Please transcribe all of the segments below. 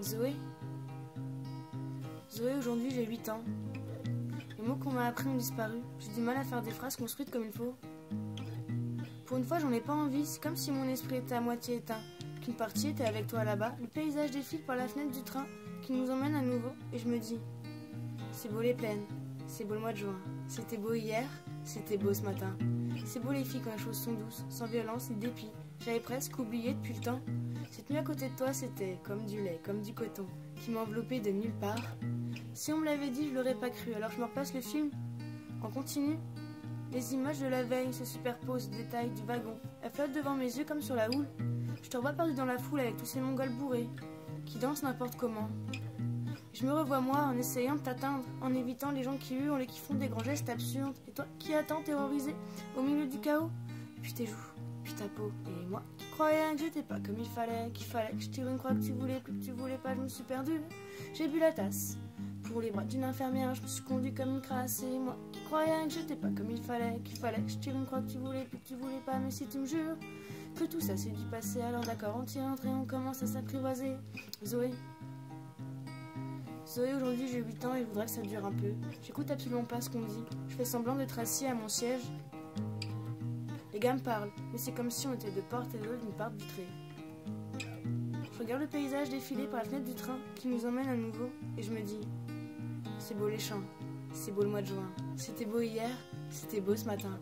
Zoé. Zoé, aujourd'hui j'ai 8 ans. Les mots qu'on m'a appris ont disparu. J'ai du mal à faire des phrases construites comme il faut. Pour une fois, j'en ai pas envie. C'est comme si mon esprit était à moitié éteint. Qu'une partie était avec toi là-bas. Le paysage défile par la fenêtre du train qui nous emmène à nouveau. Et je me dis, c'est beau les plaines, c'est beau le mois de juin. C'était beau hier, c'était beau ce matin. C'est beau les filles quand les choses sont douces, sans violence ni dépit. J'avais presque oublié depuis le temps. Cette nuit à côté de toi, c'était comme du lait, comme du coton, qui m'enveloppait de nulle part. Si on me l'avait dit, je l'aurais pas cru. Alors je me repasse le film en continu. Les images de la veille se superposent aux détails du wagon. Elles flottent devant mes yeux comme sur la houle. Je te revois perdu dans la foule avec tous ces mongols bourrés qui dansent n'importe comment. Je me revois moi en essayant de t'atteindre, en évitant les gens qui hurlent et qui font des grands gestes absurdes. Et toi qui attends terrorisé au milieu du chaos. Puis tes joues, puis ta peau. Et moi qui croyais que j'étais pas comme il fallait, qu'il fallait que je tire une croix que tu voulais, plus que tu voulais pas, je me suis perdue. J'ai bu la tasse pour les bras d'une infirmière, je me suis conduit comme une crasse. Et moi qui croyais que j'étais pas comme il fallait, qu'il fallait que je tire une croix que tu voulais, plus que tu voulais pas. Mais si tu me jures que tout ça c'est du passé, alors d'accord, on tire un trait, on commence à s'apprivoiser. Zoé. Zoé, aujourd'hui j'ai 8 ans et je voudrais que ça dure un peu. J'écoute absolument pas ce qu'on me dit. Je fais semblant d'être assis à mon siège. Les gars me parlent, mais c'est comme si on était de porte et de l'autre d'une porte vitrée. Je regarde le paysage défiler par la fenêtre du train qui nous emmène à nouveau et je me dis, c'est beau les champs, c'est beau le mois de juin. C'était beau hier, c'était beau ce matin.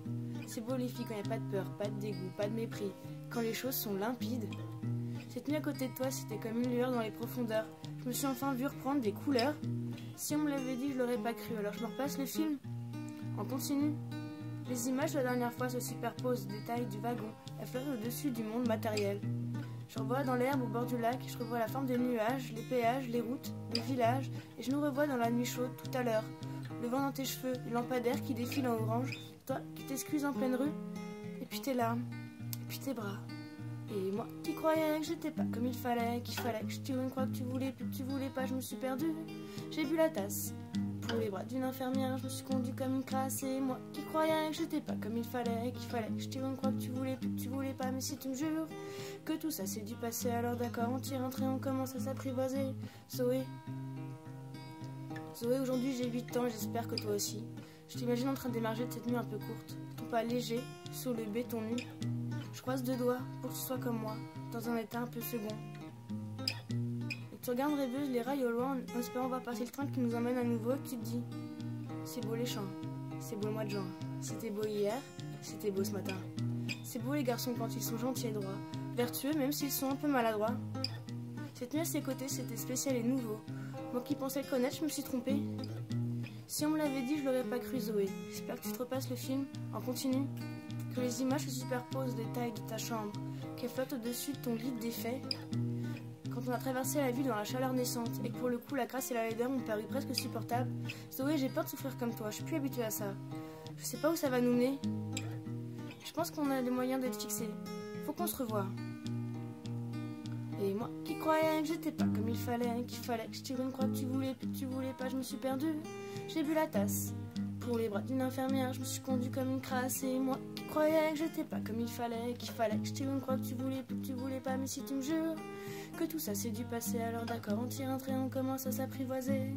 C'est beau les filles quand il n'y a pas de peur, pas de dégoût, pas de mépris, quand les choses sont limpides. Cette nuit à côté de toi, c'était comme une lueur dans les profondeurs. Je me suis enfin vue reprendre des couleurs. Si on me l'avait dit, je l'aurais pas cru. Alors je me repasse le film en continu. Les images de la dernière fois se superposent aux détails du wagon. Elles flottent au-dessus du monde matériel. Je revois dans l'herbe au bord du lac. Je revois la forme des nuages, les péages, les routes, les villages. Et je nous revois dans la nuit chaude tout à l'heure. Le vent dans tes cheveux, les lampadaires qui défilent en orange. Toi qui t'excuses en pleine rue. Et puis tes larmes. Et puis tes bras. Et moi qui croyais que j'étais pas comme il fallait, qu'il fallait que je tire une croix que tu voulais, plus que tu voulais pas, je me suis perdue. J'ai bu la tasse pour les bras d'une infirmière, je me suis conduit comme une crasse. Et moi qui croyais que j'étais pas comme il fallait, qu'il fallait que je tire une croix que tu voulais, plus que tu voulais pas. Mais si tu me jures que tout ça c'est du passé, alors d'accord, on tire un trait, on commence à s'apprivoiser. Zoé. Zoé, aujourd'hui j'ai 8 ans et j'espère que toi aussi. Je t'imagine en train d'émerger de cette nuit un peu courte, ton pas léger sur le béton nu. Je croise deux doigts pour que tu sois comme moi, dans un état un peu second. Et tu regardes rêveuse les rails au loin en espérant voir passer le train qui nous emmène à nouveau et tu te dis, c'est beau les champs, c'est beau le mois de juin. C'était beau hier, c'était beau ce matin. C'est beau les garçons quand ils sont gentils et droits, vertueux même s'ils sont un peu maladroits. Cette nuit à ses côtés c'était spécial et nouveau. Moi qui pensais le connaître, je me suis trompée. Si on me l'avait dit, je l'aurais pas cru Zoé. J'espère que tu te repasses le film en continu. Que les images se superposent aux détails de ta chambre, qu'elles flottent au-dessus de ton lit défait. Quand on a traversé la ville dans la chaleur naissante et que pour le coup la crasse et la laideur m'ont paru presque supportables, Zoé, j'ai peur de souffrir comme toi, je suis plus habituée à ça. Je sais pas où ça va nous mener. Je pense qu'on a les moyens d'être fixés. Faut qu'on se revoie. Et moi qui croyais que j'étais pas comme il fallait, qu'il fallait que je tire une croix que tu voulais, plus que tu voulais pas, je me suis perdue. J'ai bu la tasse pour les bras d'une infirmière, je me suis conduit comme une crasse. Et moi qui croyais que j'étais pas comme il fallait, qu'il fallait que je tire une croix que tu voulais, plus que tu voulais pas. Mais si tu me jures que tout ça c'est du passé, alors d'accord, on tire un trait, on commence à s'apprivoiser.